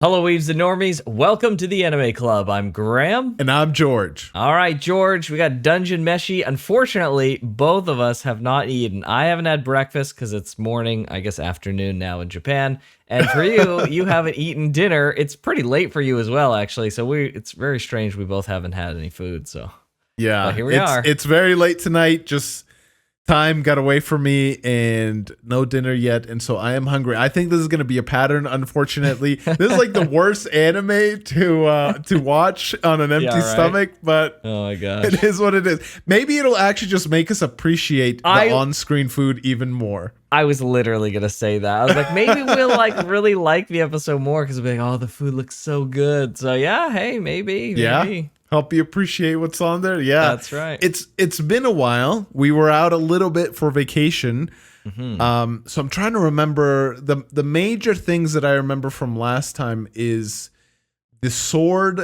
Hello, Weebs and Normies. Welcome to the Anime Club. I'm Graham. And I'm George. All right, George, we got Dungeon Meshi. Unfortunately, both of us have not eaten. I haven't had breakfast because it's morning, I guess afternoon now in Japan. And for you, you haven't eaten dinner. It's pretty late for you as well, actually. So it's very strange we both haven't had any food. So yeah, but here we are. It's very late tonight. Just time got away from me and no dinner yet, and so I am hungry. I think this is going to be a pattern, unfortunately. This is like the worst anime to watch on an empty stomach, but oh my gosh, it is what it is. Maybe it'll actually just make us appreciate the on-screen food even more. I was literally gonna say that. I was like, maybe we'll really like the episode more because we'll be like, oh, the food looks so good. So yeah, hey, maybe. Yeah. Help you appreciate what's on there. Yeah, that's right. It's been a while. We were out a little bit for vacation. Mm-hmm. So I'm trying to remember the major things that I remember from last time is the sword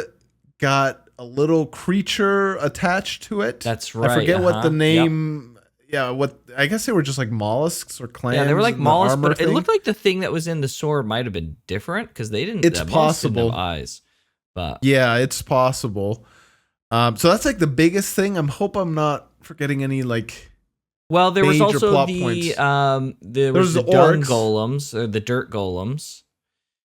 got a little creature attached to it. That's right. I forget what the name. Yep. Yeah, what I guess they were just like mollusks or clams. Yeah, they were like mollusks, but it looked like the thing that was in the sword might have been different because they didn't. It's possible. Didn't have eyes, but yeah, it's possible. So that's like the biggest thing. I'm not forgetting any like. Well, there was also plot the points. there was the dung golems or the dirt golems.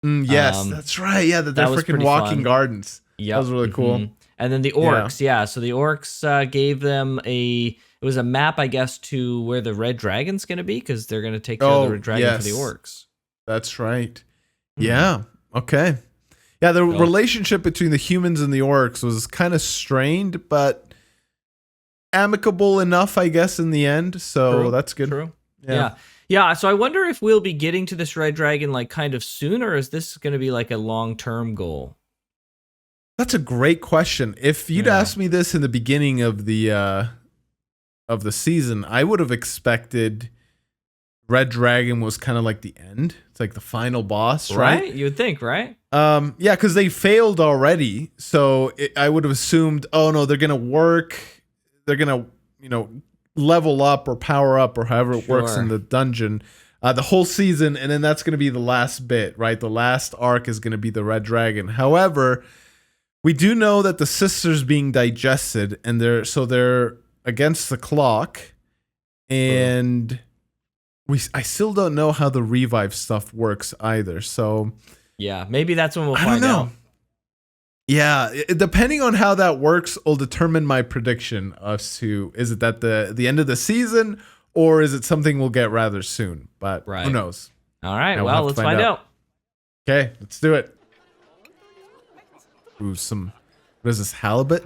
Yes, that's right. Yeah, they're freaking walking gardens. Yeah, that was really cool. And then the orcs. Yeah, so the orcs gave them it was a map, I guess, to where the red dragon's going to be because they're going to take care of the red dragon for the orcs. That's right. Yeah. Okay. Yeah, the relationship between the humans and the orcs was kind of strained, but amicable enough, I guess, in the end. So that's good. True. Yeah. So I wonder if we'll be getting to this red dragon like kind of soon, or is this going to be like a long-term goal? That's a great question. If you'd asked me this in the beginning of the season, I would have expected Red Dragon was kind of like the end. It's like the final boss, right? You would think, right? Yeah, because they failed already. So I would have assumed, oh no, they're gonna work. They're gonna, level up or power up or however it works in the dungeon, the whole season, and then that's gonna be the last bit, right? The last arc is gonna be the Red Dragon. However, we do know that the sister's being digested, and they're against the clock, and. I still don't know how the revive stuff works either. So yeah, maybe that's when we'll find out. Yeah, depending on how that works will determine my prediction as to is it at the end of the season or is it something we'll get rather soon. But who knows? All right, well, let's find out. Okay, let's do it. Ooh, what is this, halibut?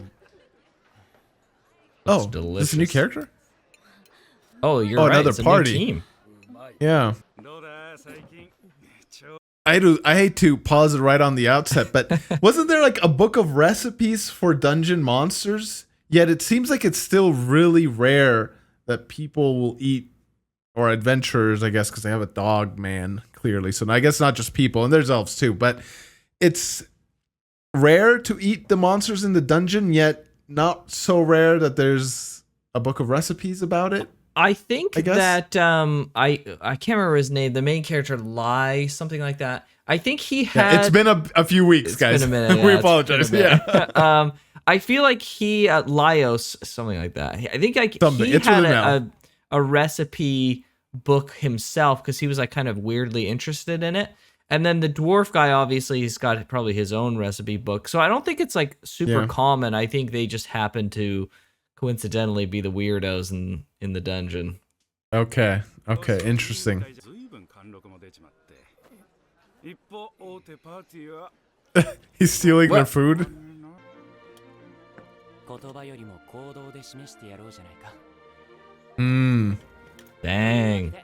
Looks delicious. Is this a new character? Oh, you're right. Another it's a party. New team. Yeah. I hate to pause it right on the outset, but wasn't there like a book of recipes for dungeon monsters? Yet it seems like it's still really rare that people will eat, or adventurers, I guess, because they have a dog man, clearly. So I guess not just people, and there's elves too, but it's rare to eat the monsters in the dungeon, yet not so rare that there's a book of recipes about it. I think that I can't remember his name. The main character, something like that. I think he had. Yeah, it's been a few weeks, guys. Been a minute. We apologize. Yeah. I feel like he Laios, something like that. I think he it's had a recipe book himself because he was like kind of weirdly interested in it. And then the dwarf guy, obviously, he's got probably his own recipe book. So I don't think it's like super common. I think they just happen to coincidentally be the weirdos in the dungeon. Okay, interesting. He's stealing their food. Dang.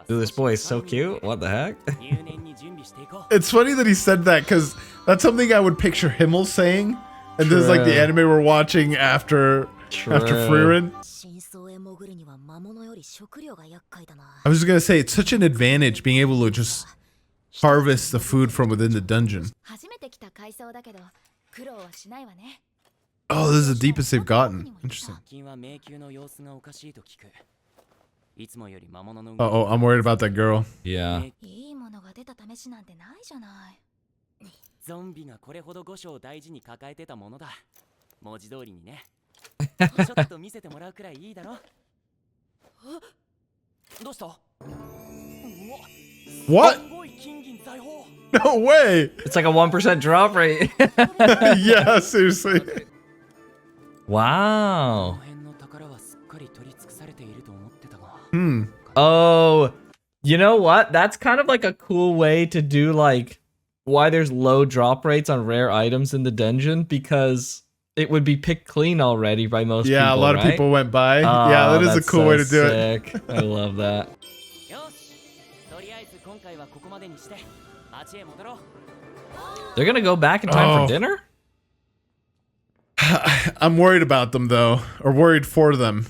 Dude, this boy is so cute. What the heck? It's funny that he said that because that's something I would picture Himmel saying. And this is like the anime we're watching after Frieren. I was just gonna say it's such an advantage being able to just harvest the food from within the dungeon. Oh, this is the deepest they've gotten. Interesting. Uh-oh, I'm worried about that girl. Yeah. ゾンビがこれほど御所を大事に抱えてたものだ。文字通りにね。ちょっと見せてもらうくらいいいだろ。どうした？ What? No way! It's like a 1% drop rate. Yeah, seriously. Wow. この辺の宝はすっかり取り尽くされていると思ってたが。Oh, you know what? That's kind of like a cool way to do like why there's low drop rates on rare items in the dungeon, because it would be picked clean already by most people. Yeah, a lot of right? people went by. Oh, Yeah, that is a that's cool so way to do sick. it. I love that. よし、とりあえず今回はここまでにして町へ戻ろう。 They're gonna go back in time Oh. for dinner? I'm worried about them though, or worried for them.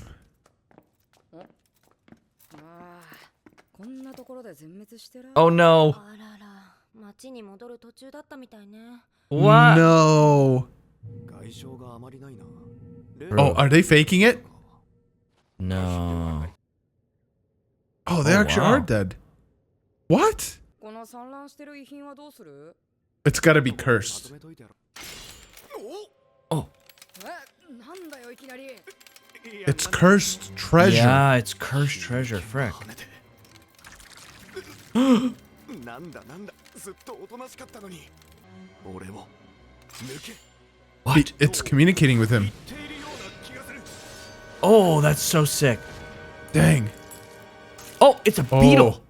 Oh no. あらら、町に戻る途中だったみたいね。 What? No. Oh, are they faking it? No. Oh, they Oh, actually wow. are dead. What? この散乱してる遺品はどうする？ It's gotta be cursed. Oh. なんだよいきなり。 It's cursed treasure. Yeah, it's cursed treasure, frick. What? It's communicating with him. Oh, that's so sick. Dang. Oh, it's a beetle.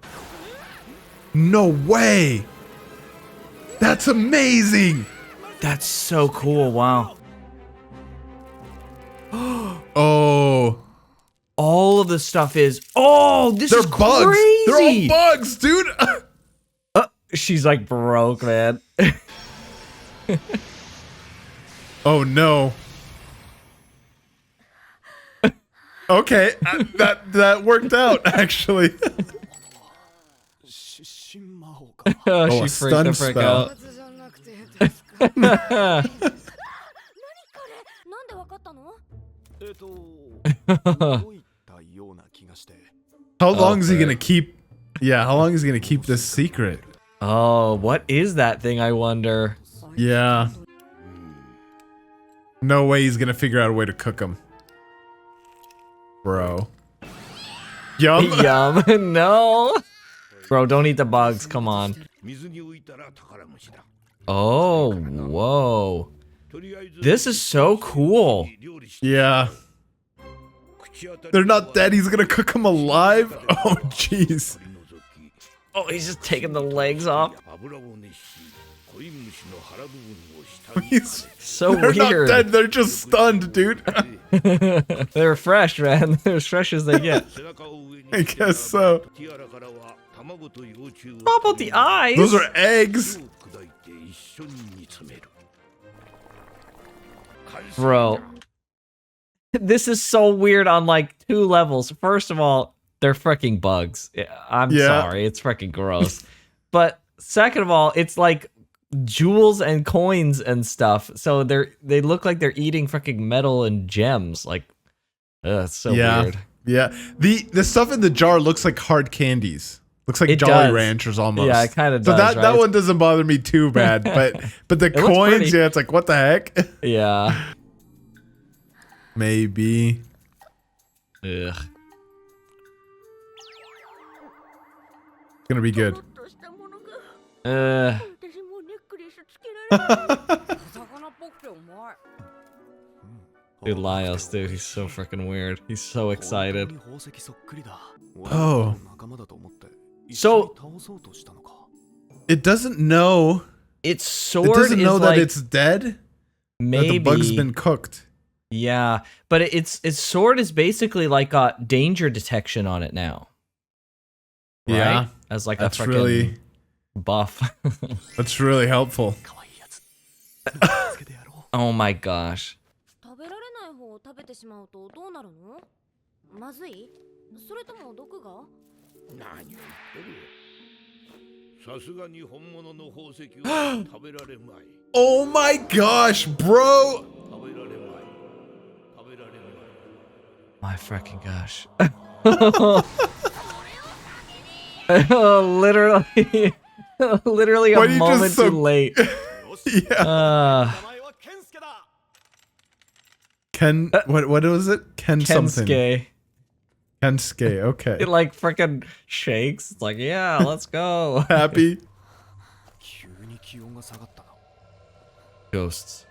No way. That's amazing. That's so cool. Wow. Oh. All of the stuff is. Oh, this They're is bugs. crazy. They're all bugs, dude. She's like broke, man. Oh no. Okay, that worked out actually. Oh, a she freaked the stun frick spell. out. 何これ？なんでわかったの？ How long is he frick. gonna keep? Yeah, how long is he gonna keep this secret? Oh, what is that thing, I wonder? Yeah. No way he's gonna figure out a way to cook them. Bro. Yum. Yum. No. Bro, don't eat the bugs. Come on. Oh, whoa. This is so cool. Yeah. They're not dead. He's gonna cook them alive? Oh, jeez. Oh, he's just taking the legs off. He's, So they're weird. not dead. They're just stunned, dude. They're fresh, man. They're as fresh as they get. I guess so. How about the eyes? Those are eggs. Bro. This is so weird on like 2 levels. First of all, they're freaking bugs. I'm sorry. It's freaking gross. But second of all, it's like jewels and coins and stuff. So they look like they're eating freaking metal and gems. Like, it's so weird. Yeah. The stuff in the jar looks like hard candies. Looks like It Jolly does. Ranchers almost. Yeah, it kind of So does. that one doesn't bother me too bad. But the looks coins, pretty. yeah, it's like what the heck? Yeah. Maybe. Ugh. It's gonna be good. Dude, Laios, dude, he's so freaking weird. He's so excited. Oh. So It doesn't know. its sword It doesn't know is that like, it's dead. maybe That the bug's been cooked. Yeah, but its sword is basically like got danger detection on it now. Right? Yeah. As like That's a freaking really buff. that's really helpful. Oh my gosh. 食べられない方を食べてしまうとどうなるの？まずい？それとも毒が？何言ってる。さすがに本物の宝石は食べられまい。 Oh my gosh, bro! 食べられまい。食べられまい。 My freaking gosh. Literally, literally a Why are you just moment so- too late. Yeah. Ken, what was it? Ken something. Kensuke. Kensuke, okay. It like freaking shakes. It's like, yeah, let's go. Happy. 急に気温が下がったな。 Ghosts.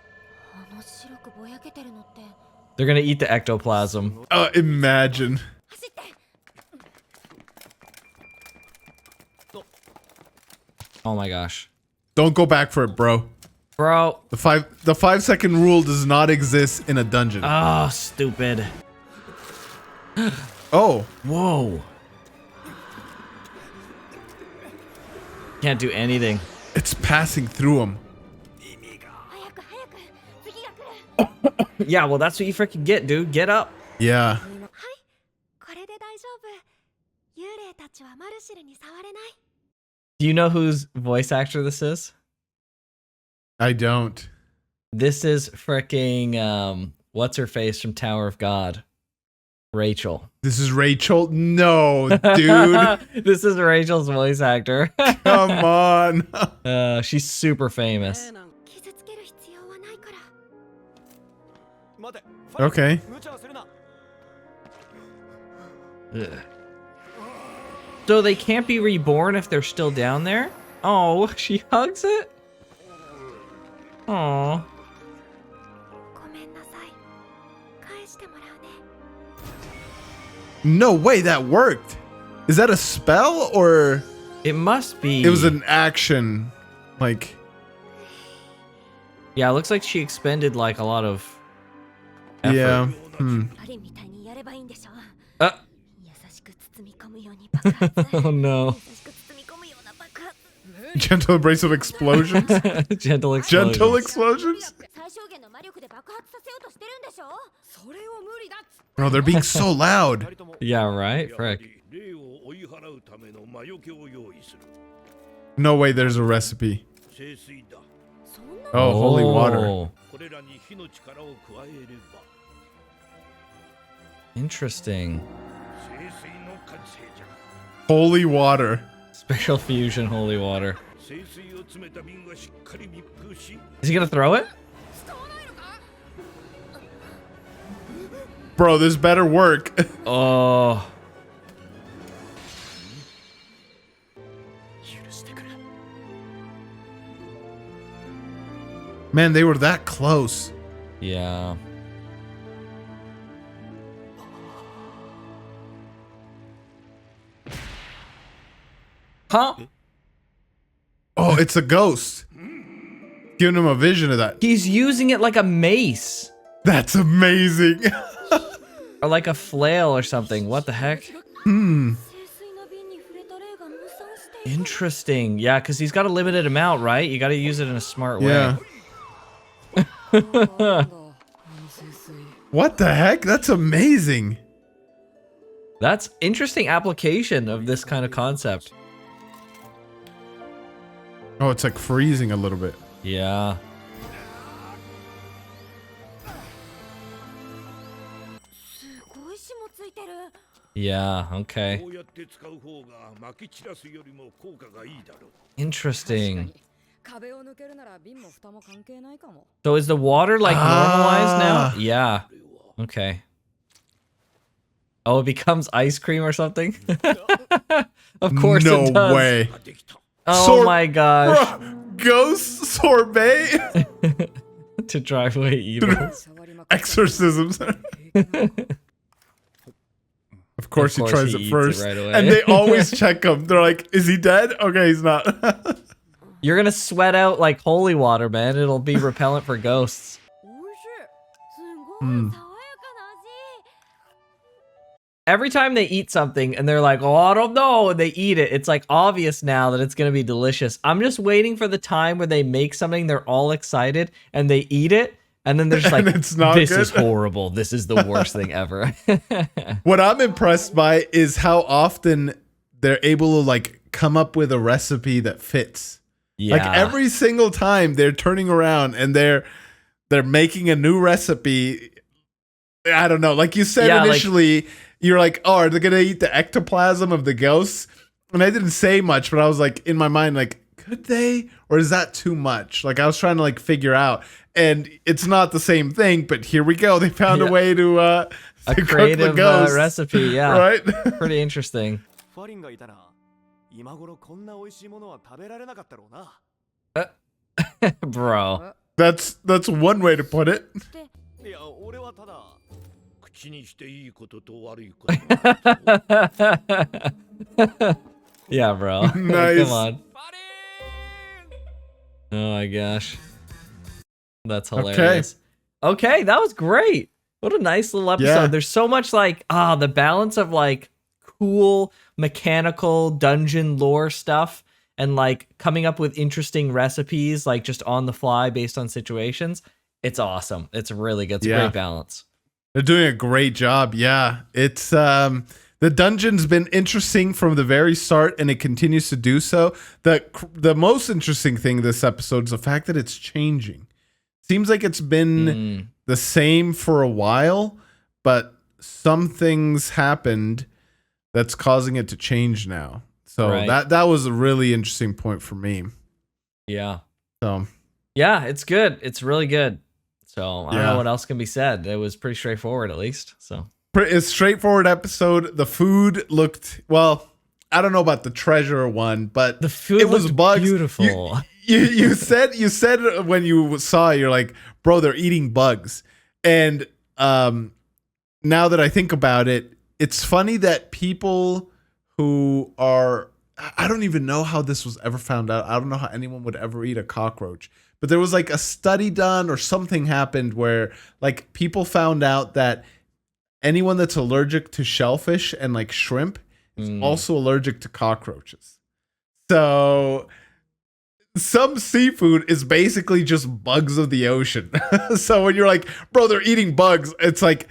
あの白くぼやけてるのって They're gonna eat the ectoplasm. Imagine. 走って Oh my gosh. Don't go back for it, bro. Bro. The 5-second rule does not exist in a dungeon. Oh, stupid. Oh. Whoa. Can't do anything. It's passing through him. 早く早く次が来る Yeah, well, that's what you freaking get, dude. Get up. Yeah. はいこれで大丈夫幽霊たちはマルシルに触れない Do you know whose voice actor this is? I don't. This is freaking, what's her face from Tower of God? Rachel. This is Rachel? No, dude. This is Rachel's voice actor. Come on. She's super famous. 傷つける必要はないから 待て。 Okay. 無茶するな。 Ugh. So they can't be reborn if they're still down there? Oh, she hugs it? Aw. ごめんなさい返してもらうね No way, that worked. Is that a spell or It must be. it was an action? Like, Yeah, it looks like she expended like a lot of effort. yeah. あれみたいにやればいいんでしょ Uh, 優しく包み込むように爆発 oh no. 優しく包み込むような爆発 Gentle embrace of explosions. Gentle explosions. Gentle explosions. 最小限の魔力で爆発させようとしてるんでしょそれを無理だっ Bro, they're being so loud. Yeah, right? やは Frick. り霊を追い払うための魔除けを用意する No way, there's a recipe. 聖水だ Oh, holy water. Oh, これらに火の力を加えれば interesting. 聖水の完成じゃ Holy water. Special fusion holy water. 聖水を詰めた瓶がしっかり密封し Is he gonna throw it? Bro, this better work. Oh. 許してくれ。 Man, they were that close. Yeah. Huh? Oh, it's a ghost. Giving him a vision of that. He's using it like a mace. That's amazing. Or like a flail or something. What the heck? 聖水の瓶に触れた霊が無酸している Interesting. Yeah, because he's got a limited amount, right? You got to use it in a smart way. Yeah. What the heck? That's amazing. That's interesting application of this kind of concept. Oh, it's like freezing a little bit. Yeah. すごい霜ついてる Yeah, okay. こうやって使う方が撒き散らすよりも効果がいいだろう Interesting. 壁を抜けるなら瓶も蓋も関係ないかも。 So is the water like normalized now? Yeah. Okay. Oh, it becomes ice cream or something? Of course no it does. way. できた Oh Sor- my gosh. Bro, ghost sorbet? To drive away evil. 触りまくった Exorcisms. Of course, Of he course tries he it eats first. it right away. And they always check him. They're like, is he dead? Okay, he's not. You're gonna sweat out like holy water, man. It'll be repellent for ghosts. おいしい。すごい爽やかな味 Every time they eat something and they're like, oh, I don't know, and they eat it, it's like obvious now that it's gonna be delicious. I'm just waiting for the time where they make something, they're all excited, and they eat it, and then they're just like, And it's not this good. is horrible. This is the worst thing ever. What I'm impressed by is how often they're able to like come up with a recipe that fits. Yeah. Like every single time they're turning around and they're making a new recipe. I don't know. Like you said Yeah, like- initially, you're like, oh, are they gonna eat the ectoplasm of the ghosts? And I didn't say much, but I was like in my mind, like, could they? Or is that too much? Like I was trying to like figure out, and it's not the same thing, but here we go. They found a way to a cook creative the ghost. recipe, yeah. Right? Pretty interesting. ファリンがいたら今頃こんな美味しいものは食べられなかったろうな。Bro. That's one way to put it. いや、俺はただ。口にしていいことと悪いことがある。 Yeah, bro. Nice. Come on. Oh my gosh. That's hilarious. Okay, that was great. What a nice little episode. Yeah. There's so much like the balance of like cool mechanical dungeon lore stuff and like coming up with interesting recipes like just on the fly based on situations. It's awesome. It's really good. It's a great balance. They're doing a great job. Yeah. It's the dungeon's been interesting from the very start, and it continues to do so. The most interesting thing this episode is the fact that it's changing. Seems like it's been the same for a while, but some things happened that's causing it to change now. So that was a really interesting point for me. Yeah. So yeah, it's good. It's really good. So I don't know what else can be said. It was pretty straightforward, at least. So it's a straightforward episode. The food looked, well, I don't know about the treasure one, but the food it was bugs. Beautiful. You said when you saw it, you're like, bro, they're eating bugs. And now that I think about it, it's funny that people who are, I don't even know how this was ever found out. I don't know how anyone would ever eat a cockroach. But there was like a study done or something happened where like people found out that anyone that's allergic to shellfish and like shrimp is also allergic to cockroaches. So some seafood is basically just bugs of the ocean. So when you're like, bro, they're eating bugs, it's like,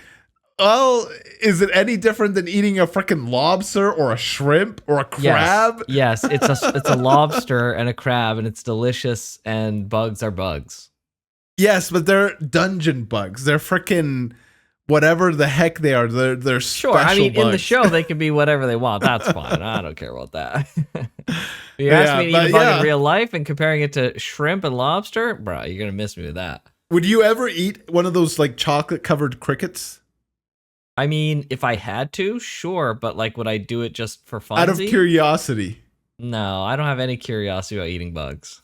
well, is it any different than eating a freaking lobster or a shrimp or a crab? Yes, it's a lobster and a crab, and it's delicious, and bugs are bugs. Yes, but they're dungeon bugs. They're freaking whatever the heck they are. They're sure. special I mean, bugs. in the show, they can be whatever they want. That's fine. I don't care about that. You ask me to eat a bug in real life and comparing it to shrimp and lobster, bro, you're gonna miss me with that. Would you ever eat one of those like chocolate covered crickets? I mean, if I had to, sure, but like, would I do it just for fun? Out of curiosity. No, I don't have any curiosity about eating bugs.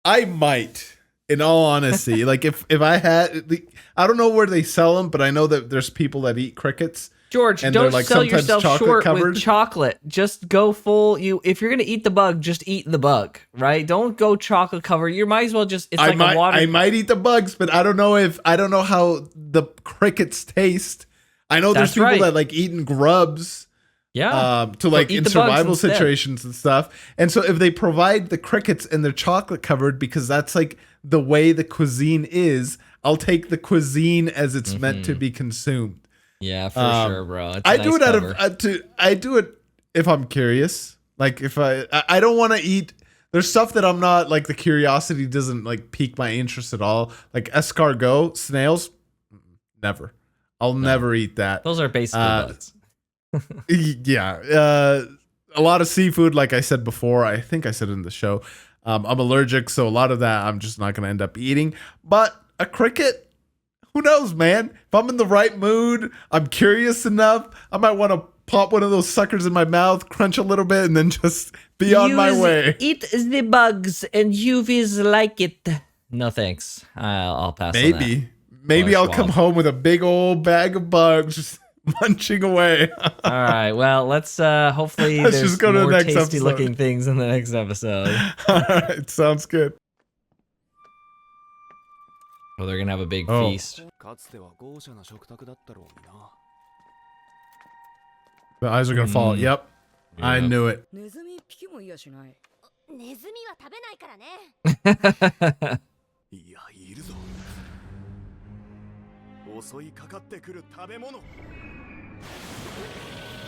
I might, in all honesty. Like if I had, I don't know where they sell them, but I know that there's people that eat crickets. George, and don't like sell yourself short covered. with chocolate. Just go full. If you're gonna eat the bug, just eat the bug, right? Don't go chocolate covered. You might as well just. It's like a water. I might eat the bugs, but I don't know how the crickets taste. I know there's people that like eating grubs. Yeah. To like in survival situations and stuff. And so if they provide the crickets and they're chocolate covered because that's like the way the cuisine is, I'll take the cuisine as it's meant to be consumed. Yeah, for sure, bro. It's I do it I do it if I'm curious. Like if I don't want to eat. There's stuff that I'm not like, the curiosity doesn't like pique my interest at all. Like escargot, snails, never. I'll never eat that. Those are basically bugs. Yeah. A lot of seafood, like I said before, I think I said in the show, I'm allergic, so a lot of that I'm just not going to end up eating. But a cricket, who knows, man? If I'm in the right mood, I'm curious enough, I might want to pop one of those suckers in my mouth, crunch a little bit, and then just be on my way. Eat the bugs, and you will like it. No thanks. I'll pass on that. Maybe I'll come home with a big old bag of bugs just munching away. All right. Well, let's hopefully let's there's just go to more the next tasty episode. looking things in the next episode. All right. Sounds good. Oh, they're going to have a big feast. The eyes are going to fall. Yep. I knew it. ネズミ一匹もいやしない。ネズミは食べないからね。いや、いるぞ。襲いかかってくる食べ物。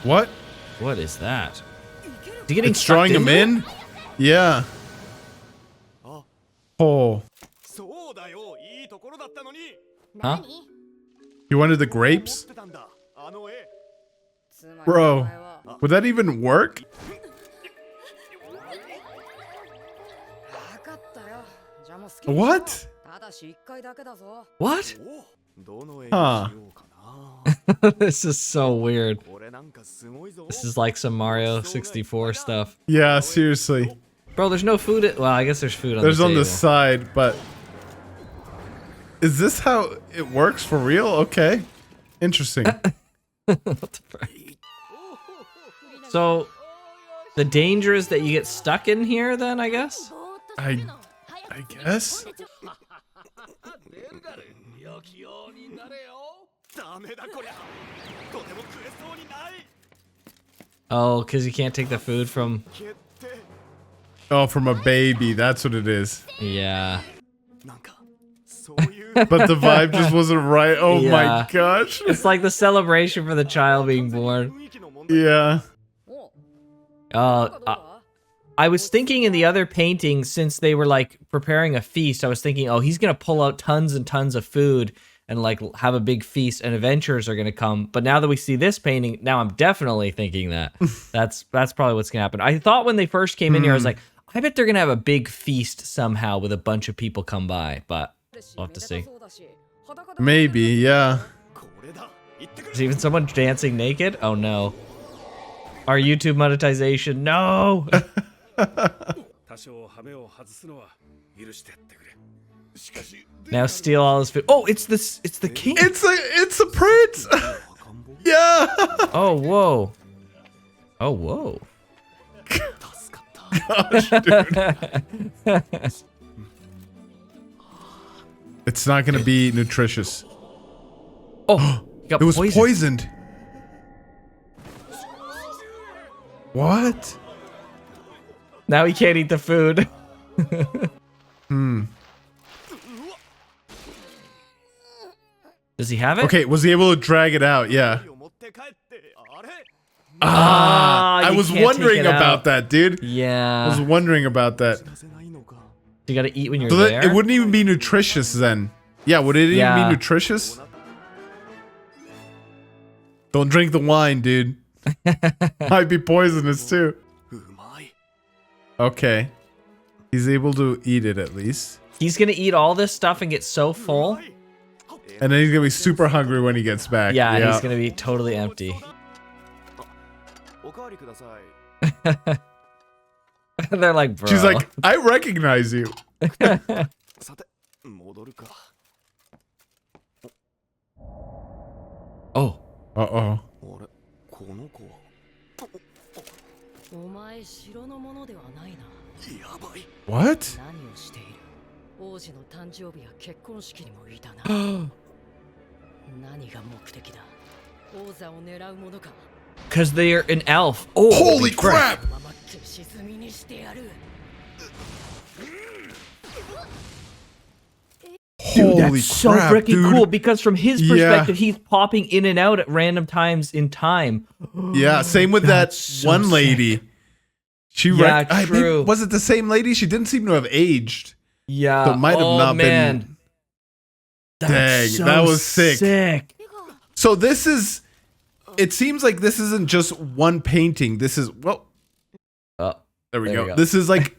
What? What is that? Is he getting It's drawing him in? Yeah. Oh. そうだよ、いいところだったのに。Huh? You wanted the grapes? Bro, would that even work? What? ただし1回だけだぞ。 What? どの絵に Huh. しようかな。 This is so weird. これなんかすごいぞ。 This is like some Mario 64 stuff. Yeah, seriously. Bro, there's no food. Well, I guess there's food on There's the on table. the side, but is this how it works for real? Okay. Interesting. What the fuck? So, the danger is that you get stuck in here then, I guess? I guess. 出るがる良きようになれよ。ダメだこりゃ。とても食えそうにない。 Oh, because you can't take the food from... 決定。 Oh, from a baby. That's what it is. Yeah. なんかそういう。 But the vibe just wasn't right. Oh Yeah. my gosh. It's like the celebration for the child being born. 雰囲気の問題。 Yeah. お Uh, どうだ I was thinking in the other painting, since they were like preparing a feast, I was thinking, oh, he's gonna pull out tons and tons of food and like have a big feast, and adventurers are gonna come. But now that we see this painting, now I'm definitely thinking that that's probably what's gonna happen. I thought when they first came in here, I was like, I bet they're gonna have a big feast somehow with a bunch of people come by. But we'll have to see. Maybe, yeah. これだ。行ってくる。 Is even someone dancing naked? Oh no. Our YouTube monetization, no. 多少ハメを外すのは許してやってくれ。しかし Now steal all his food. Oh, it's the king. It's a prince. Yeah. Oh, whoa. Oh, whoa. 助かった。 Gosh, dude. It's not gonna be nutritious. Oh, he got It was poisoned. poisoned. What? Now he can't eat the food. Does he have it? Okay, was he able to drag it out? Yeah. 持って帰ってあれ。 Ah, I you was can't take wondering it about out. that, dude. I Yeah. was wondering about that. 出せないのか。 You gotta eat when you're So there. that, it wouldn't even be nutritious then. Yeah, would it even Yeah. be nutritious? Don't drink the wine, dude. Might be poisonous too. うまい。 Okay. He's able to eat it at least. He's gonna eat all this stuff and get so full. And then he's gonna be super hungry when he gets back. Yeah, and he's gonna be totally empty. おかわりください。 They're like, bro. She's like, I recognize you. さて戻るか。 oh, Uh-oh. あれこの子は。お前城のものではないな。やばい。 What? 何をしている？王子の誕生日や結婚式にもいたな。何が目的だ？王座を狙うものか。 because they're an elf. Oh, Holy crap! まま消し済みにしてやる。 Dude, Holy that's so crap, freaking dude. cool because from his Yeah. perspective, he's popping in and out at random times in time. Yeah, same with that That's so one lady. She Yeah, maybe- true. was it the same lady? She didn't seem to have aged. Yeah. So it might have oh, not man. been. That's Dang, so that was sick. sick. So this is. It seems like this isn't just one painting. This is Oh, there we There go. we go. This is like.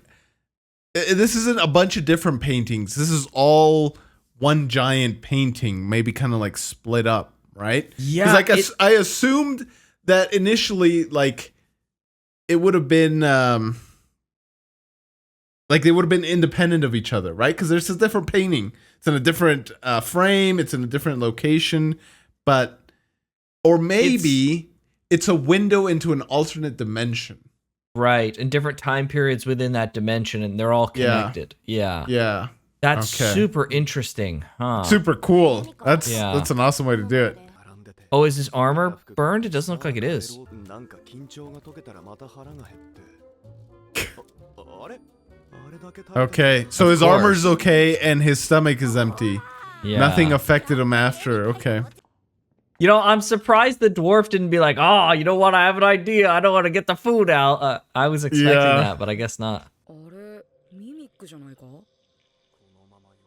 This isn't a bunch of different paintings. This is all one giant painting, maybe kind of like split up, right? Yeah, Like it- I assumed that initially, like it would have been, like they would have been independent of each other, right? Because there's a different painting. It's in a different frame. It's in a different location, but or maybe it's a window into an alternate dimension. right. And different time periods within that dimension, and they're all Yeah. connected. Yeah. Yeah, That's Okay. super interesting, huh? super cool. That's Yeah. that's an awesome way to do it. 並んでて。 Oh, is his armor burned? It doesn't look like it is. なんか緊張が解けたらまた腹が減って。あれ？あれだけ食べた。 Okay, so Of his course. armor's okay and his stomach is empty. Yeah. Nothing affected him after. Okay. You know, I'm surprised the dwarf didn't be like, oh, you know what? I have an idea. I don't want to get the food out. I was expecting Yeah. that, but I guess not. あれミミックじゃないか？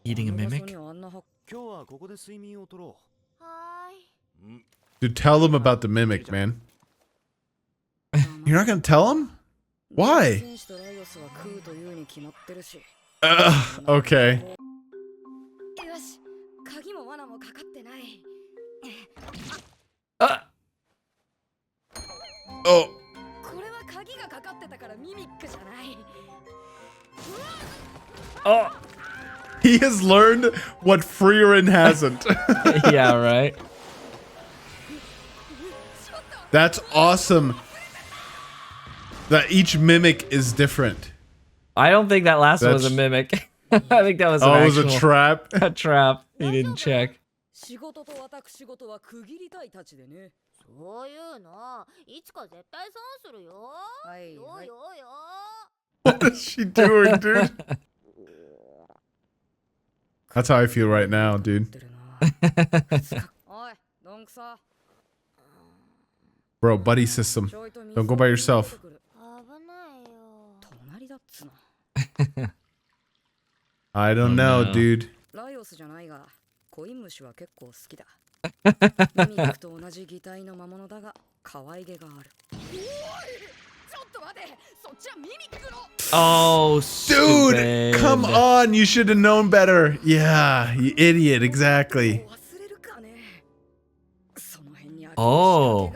Eating a あの場所 mimic? にあんなは今日はここで睡眠をとろはーい。う。 Dude, tell him about the mimic, man. You're not gonna tell him? Why? 戦士とライオスは食うというに決まってるし。Okay. よし、鍵も罠もかかってない。 Oh. これは鍵がかかってたからミミックじゃない。 Oh. He has learned what Freerin hasn't. Yeah, right. That's awesome. That each mimic is different. I don't think that last one was a That's- mimic. I think that was an Oh, it was a actual- trap. a trap. He didn't check. 仕事と私事は区切りたいたちでね。そういうの、いつか絶対損するよ。はいよよよ。 What is she doing, dude? That's how I feel right now, dude. おい、どんくさ。 Bro, buddy system. ちょいと水 Don't go by yourself. 危ないよ。隣だっつな。 I don't know, no. dude. ライオスじゃないが、コイン虫は結構好きだ。ミミックと同じ擬態の魔物だが、可愛げがある。おい、ちょっと待て、そっちはミミックの。 Oh, Dude, stupid. come on. You should have known better. Yeah, you idiot. Exactly. 忘れるかね。その辺にある Oh.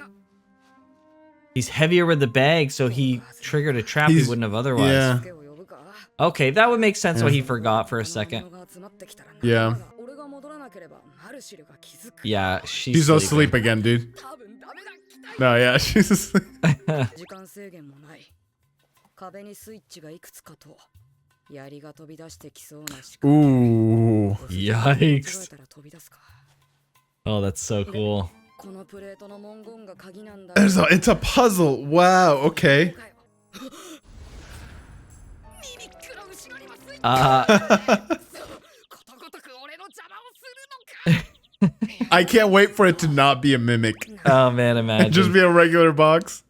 He's heavier with the bag, so he triggered a trap he He's- wouldn't have otherwise. Yeah. Okay, that would make sense why he forgot for a second. Yeah. Yeah, she's She's sleeping. asleep again, dude. No, yeah, she's asleep. 時間制限もない。壁にスイッチがいくつかと槍が飛び出してきそうな仕掛け。 Ooh. Yikes. 間違えたら飛び出すか。 Oh, that's so cool. このプレートの文言が鍵なんだ。 It's a puzzle. Wow, okay. ミミックの後ろにもスイッチ。 ことごとく俺の邪魔をするのか。 I can't wait for it to not be a mimic. Oh man, And just imagine. be a regular box.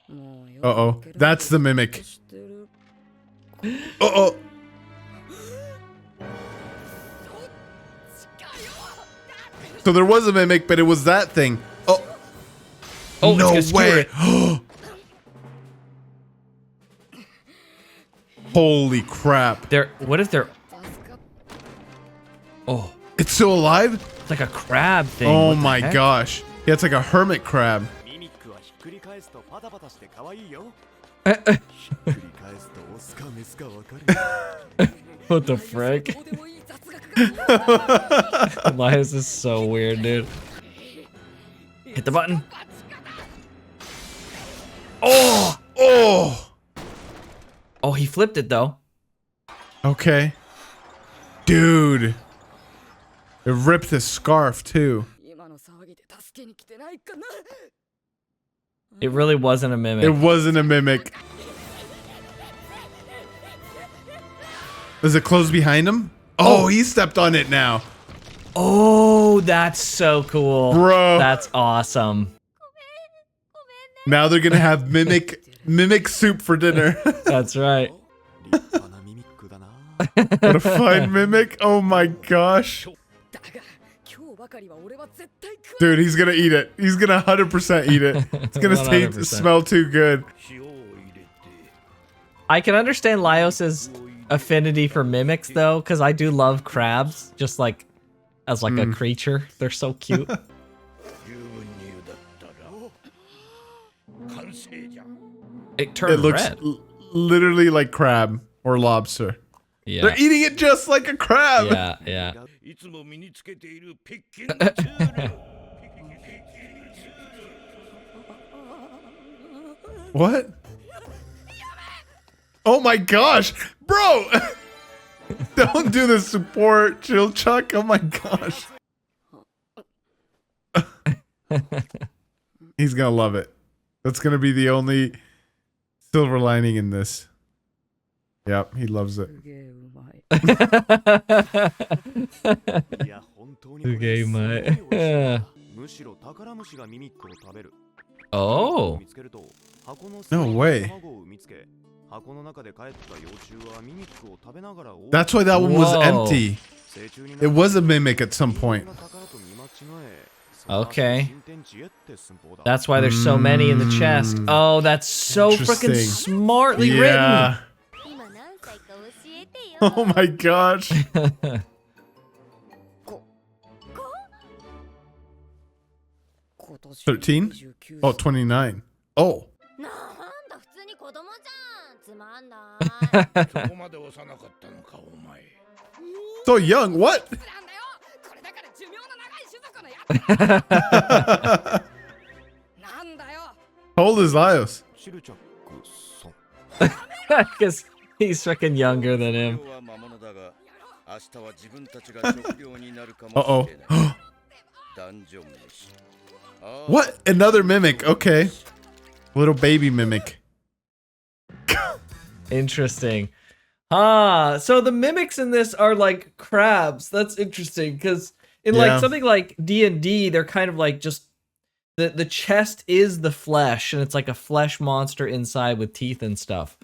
もうよ Uh-oh. That's the mimic. 知ってる。 Uh-oh. So there was a mimic, but it was that thing. Oh. Oh, no it's gonna way. skewer Holy crap. They're what if they're? Oh, It's still alive? it's like a crab thing. Oh What the my heck? gosh. Yeah, it's like a hermit crab. ミミックはひっくり返すとパタパタして可愛いよ。 Eh, ひっくり返すとオスかメスか分かる。 What the frick? どうでもいい雑学が。 Elias is so weird, dude. Hit the button. Oh, Oh. oh, he flipped it though. Okay. Dude. It ripped his scarf too. 今の騒ぎで助けに来てないかな。 It really wasn't a mimic. It wasn't a mimic. Does it close behind him? Oh, he stepped on it now. Oh, that's so cool. Bro. That's awesome. Now they're gonna have mimic soup for dinner. That's right. 立派なミミックだな。 What a fine mimic. Oh my gosh. だが今日ばかりは俺は絶対食わ Dude, he's gonna eat it. He's gonna 100% eat it. It's gonna 100%. smell too good. 塩を入れて I can understand Laios's affinity for mimics though, because I do love crabs, just like as like a creature. They're so cute. 十分に茹だったら完成じゃん It turned It looks red. literally like crab or lobster. Yeah. They're eating it just like a crab. Yeah, yeah. いつも身につけているピッキングツール What? Oh my gosh, bro! Don't do the support, chill chuck. Oh my gosh. He's gonna love it. That's gonna be the only silver lining in this. Yep, he loves it. すげえうまい。いや、本当にこれすげえうまいすご美味しいむしろ宝虫がミミックを食べる。 Oh. 見つけると箱の No way. 卵を産みつけ、箱の中で帰った幼虫はミミックを食べながら That's why that one was Whoa. empty. 成虫にな It was a mimic at some point. Okay. That's why there's so many in the chest. Oh, that's so freaking Interesting. smartly Yeah. written. Oh my gosh. 今年 13? 29 Oh, 29. Oh. なんだ普通に子供じゃんつまんないそこまで幼かったのかお前。 So young. What? なんだよこれだから寿命の長い種族のやつなんだよ How old is Laios? シルチャックさん Because he's freaking younger than him. は魔物だが明日は自分たちが食料になるかもしれない Uh-oh. ダンジョン飯 What? Another mimic. Okay. Little baby mimic. Interesting. Ah, so the mimics in this are like crabs. That's interesting because in Yeah. like something like D&D, they're kind of like just the chest is the flesh and it's like a flesh monster inside with teeth and stuff.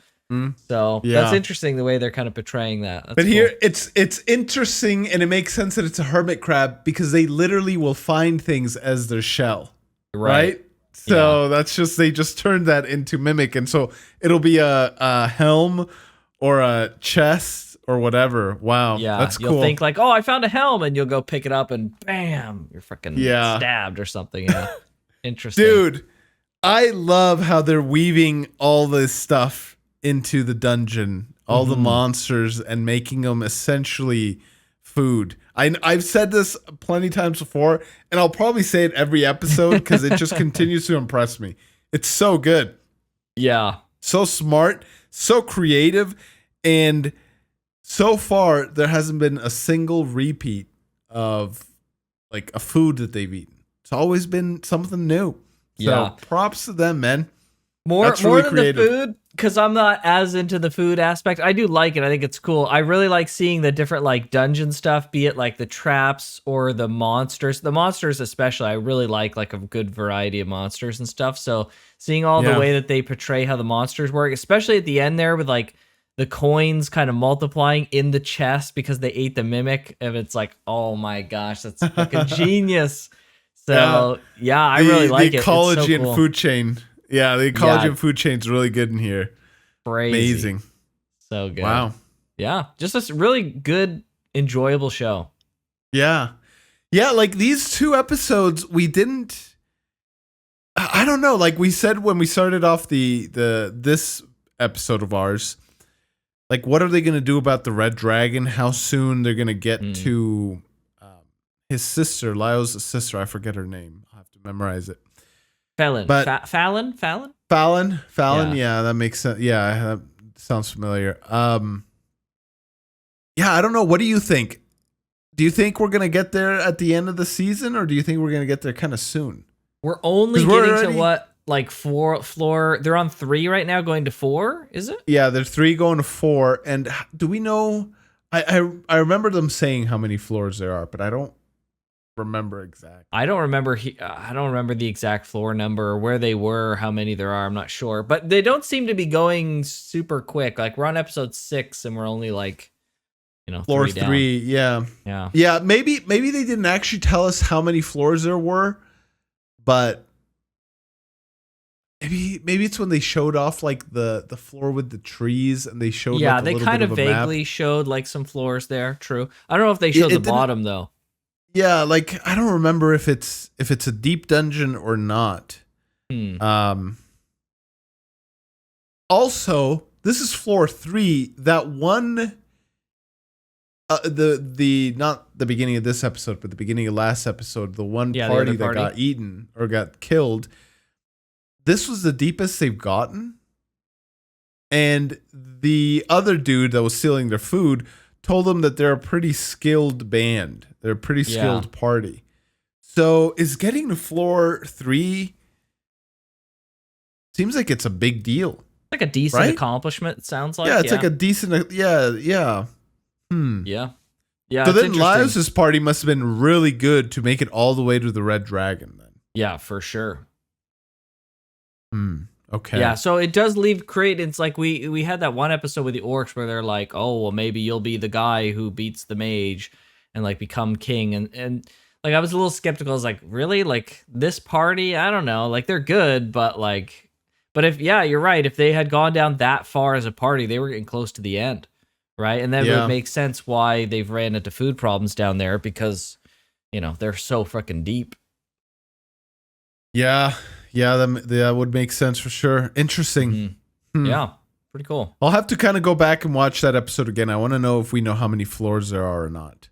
So Yeah. that's interesting the way they're kind of portraying that. That's But cool. here it's interesting and it makes sense that it's a hermit crab because they literally will find things as their shell. Right? So that's just they just turned that into mimic and so it'll be a helm or a chest or whatever. Wow. Yeah, That's you'll cool. think like, oh, I found a helm, and you'll go pick it up, and bam, you're freaking Yeah. stabbed or something. Yeah, interesting, Dude, I love how they're weaving all this stuff into the dungeon, all the monsters, and making them essentially food. I've said this plenty times before, and I'll probably say it every episode because it just continues to impress me. It's so good. Yeah, So smart, so creative, and so far there hasn't been a single repeat of like a food that they've eaten. It's always been something new. So Yeah. props to them, man. more That's really than creative. the food, because I'm not as into the food aspect. I do like it. I think it's cool. I really like seeing the different like dungeon stuff, be it like the traps or the monsters. The monsters especially, I really like a good variety of monsters and stuff. So seeing all Yeah. the way that they portray how the monsters work, especially at the end there with like the coins kind of multiplying in the chest because they ate the mimic, and it's like, oh my gosh, that's fucking genius. So yeah, I really like the it. ecology It's so and cool. food chain. Yeah, the ecology Yeah. and food chain is really good in here. Crazy. Amazing. So good. Wow. Yeah, just a really good, enjoyable show. Yeah. Yeah, like these two episodes, we didn't I don't know, like we said when we started off this episode of ours, like what are they going to do about the red dragon? How soon they're going to get to his sister, Lyle's sister, I forget her name. I'll have to memorize it. Fallon. But- Fallon? Fallon, Yeah. yeah, that makes sense. Yeah, that sounds familiar. Yeah, I don't know. What do you think? Do you think we're gonna get there at the end of the season, or do you think we're gonna get there kind of soon? We're only 'Cause we're getting already- to what, like floor? They're on 3 right now, going to 4. Is it? Yeah, there's 3 going to 4, and do we know? I remember them saying how many floors there are, but I don't remember exactly. I don't remember. I don't remember the exact floor number or where they were, or how many there are. I'm not sure, but they don't seem to be going super quick. Like we're on episode 6, and we're only like, Floor 3 down. 3, yeah. Yeah. Yeah, maybe they didn't actually tell us how many floors there were, but maybe it's when they showed off like the floor with the trees and they showed Yeah, like, a they little kind bit of a map. vaguely showed like some floors there. True. I don't know if they showed it the didn't- bottom though. Yeah, like I don't remember if it's a deep dungeon or not. Also, this is floor 3. That one the not the beginning of this episode, but the beginning of last episode, the one Yeah, the party other that party. got eaten or got killed. This was the deepest they've gotten. And the other dude that was stealing their food told them that they're a pretty skilled band. They're a pretty skilled party. So is getting to floor 3 seems like it's a big deal. Like a decent Right? accomplishment, it sounds like. Yeah, it's like a decent yeah. Yeah. Yeah. So it's then interesting. Laios' party must have been really good to make it all the way to the Red Dragon then. Yeah, for sure. Okay. Yeah, so it does leave credence. Like we had that one episode with the orcs where they're like, oh, well, maybe you'll be the guy who beats the mage and like become king. And like I was a little skeptical. I was like, really? Like this party? I don't know. Like they're good, but if you're right. If they had gone down that far as a party, they were getting close to the end. right? And then it would make sense why they've ran into food problems down there because, you know, they're so freaking deep. Yeah, that would make sense for sure. Interesting. Yeah, pretty cool. I'll have to kind of go back and watch that episode again. I want to know if we know how many floors there are or not.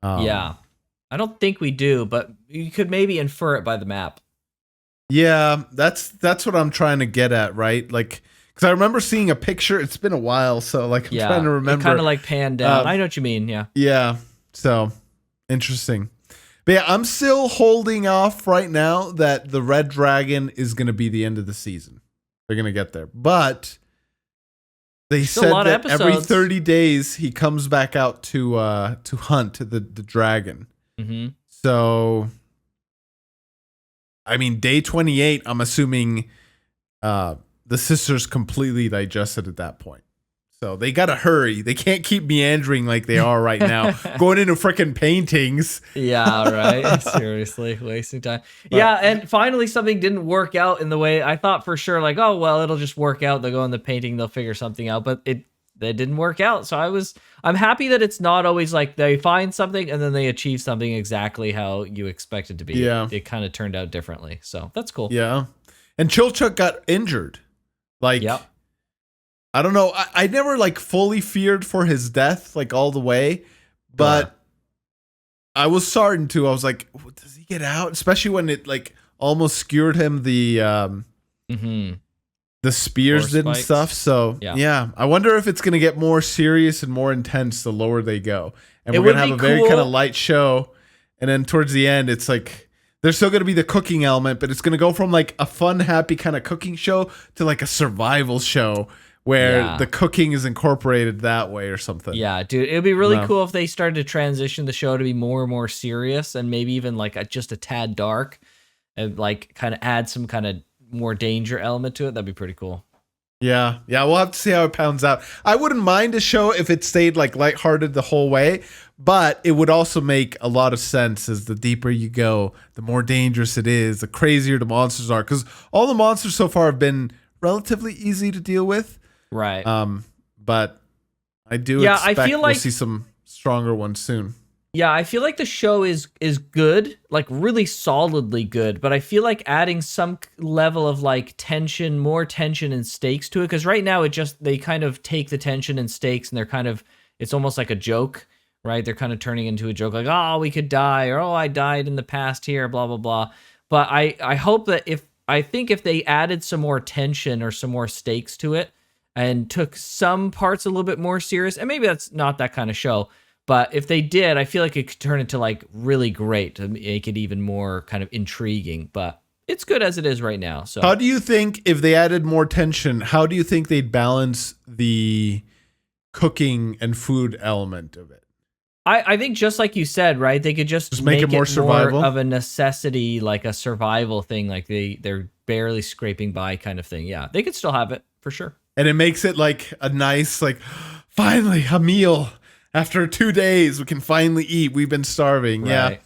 Yeah. I don't think we do, but you could maybe infer it by the map. Yeah, that's what I'm trying to get at, right? Like, because I remember seeing a picture. It's been a while, so like I'm trying to remember. Kind of like panned down. I know what you mean. Yeah. Yeah. So interesting. But yeah, I'm still holding off right now that the Red Dragon is going to be the end of the season. They're going to get there, but they said that every 30 days he comes back out to hunt the dragon. Mm-hmm. So, I mean, day 28, I'm assuming the sisters completely digested at that point. So they got to hurry. They can't keep meandering like they are right now, going into freaking paintings. Yeah, right. Seriously, wasting time. Yeah, and finally something didn't work out in the way I thought for sure. Like, oh, well, it'll just work out. They'll go in the painting, they'll figure something out. But it didn't work out. So I'm happy that it's not always like they find something and then they achieve something exactly how you expect it to be. Yeah. It kind of turned out differently. So that's cool. Yeah. And Chilchuk got injured. Like, yep. I don't know. I never like fully feared for his death, like all the way, but I was starting to. I was like, does he get out? Especially when it like almost skewered him the spears did and stuff. So yeah, I wonder if it's gonna get more serious and more intense the lower they go, and we're gonna have a very kind of light show, and then towards the end, it's like there's still gonna be the cooking element, but it's gonna go from like a fun, happy kind of cooking show to like a survival show. Where the cooking is incorporated that way or something. Yeah, dude. It would be really cool if they started to transition the show to be more and more serious and maybe even like just a tad dark and like kind of add some kind of more danger element to it. That'd be pretty cool. Yeah. Yeah, we'll have to see how it pounds out. I wouldn't mind a show if it stayed like lighthearted the whole way, but it would also make a lot of sense as the deeper you go, the more dangerous it is, the crazier the monsters are. Because all the monsters so far have been relatively easy to deal with. Right. But I do expect I feel like we'll see some stronger ones soon. Yeah, I feel like the show is good, like really solidly good, but I feel like adding some level of like tension, more tension and stakes to it, because right now they kind of take the tension and stakes and they're kind of, it's almost like a joke, right? They're kind of turning into a joke like, oh, we could die, or oh, I died in the past here, blah, blah, blah. But I hope that if they added some more tension or some more stakes to it, and took some parts a little bit more serious, and maybe that's not that kind of show, but if they did, I feel like it could turn into like really great to make it even more kind of intriguing, but it's good as it is right now. So how do you think if they added more tension, how do you think they'd balance the cooking and food element of it? I think just like you said, right? They could just make it more survival, more of a necessity, like a survival thing, like they're barely scraping by kind of thing. Yeah, they could still have it for sure. And it makes it like a nice, like, finally a meal. After 2 days, we can finally eat. We've been starving. Right.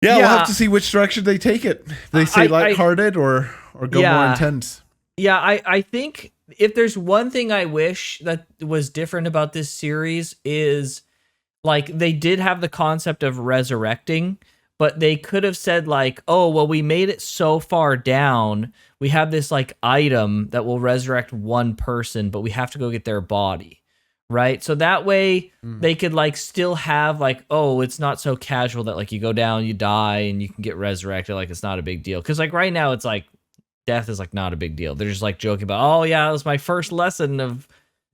Yeah, we'll have to see which direction they take it. They say lighthearted or go more intense. Yeah, I think if there's one thing I wish that was different about this series is like they did have the concept of resurrecting, but they could have said like, oh, well, we made it so far down. We have this like item that will resurrect one person, but we have to go get their body. Right. So that way they could like still have like, oh, it's not so casual that like you go down, you die and you can get resurrected. Like it's not a big deal. Cause like right now it's like death is like not a big deal. They're just like joking about, oh yeah, it was my first lesson of,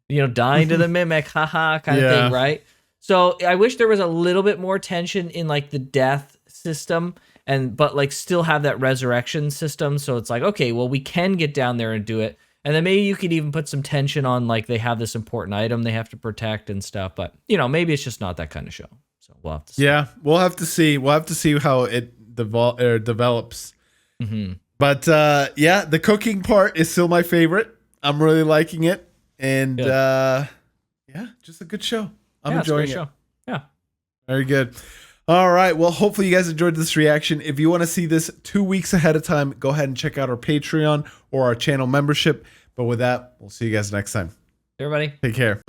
dying to the mimic, haha, kind of thing. Right. So I wish there was a little bit more tension in like the death system but like still have that resurrection system. So it's like, okay, well, we can get down there and do it. And then maybe you could even put some tension on like they have this important item they have to protect and stuff. But, maybe it's just not that kind of show. So we'll have to see. Yeah, we'll have to see. We'll have to see how it develops. Mm-hmm. But the cooking part is still my favorite. I'm really liking it. And just a good show. I'm enjoying it. Show. Yeah. Very good. All right. Well, hopefully you guys enjoyed this reaction. If you want to see this 2 weeks ahead of time, go ahead and check out our Patreon or our channel membership. But with that, we'll see you guys next time. Everybody. Take care.